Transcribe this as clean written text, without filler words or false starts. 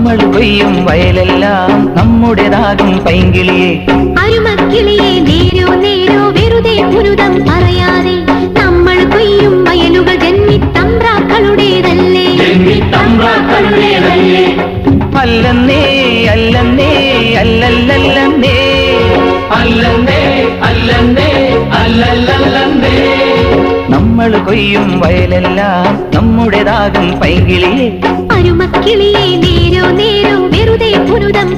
നമ്മൾ കൊയ്യും വയലെല്ലാം നമ്മുടേതാകും പൈങ്കിളിയെ. അരുമക്കിളിയെ നേരോ നേരോ വെറുതെ പുരുതം പറയാതെ നമ്മൾ കൊയ്യും വയലുകൾ ജന്മിത്തമ്പ്രാക്കളുടേതല്ലേ. അല്ലെന്നേ അല്ലെന്നേ അല്ലല്ലല്ലെന്നേ അല്ലെന്നേ അല്ലെന്നേ അല്ലല്ലല്ലെന്നേ. നമ്മൾ കൊയ്യും വയലെല്ലാം നമ്മുടേതാകും പൈങ്കിളിയെ. അരുമക്കിളിയെ നേരോ നേരോ വെറുതെ പുരുതം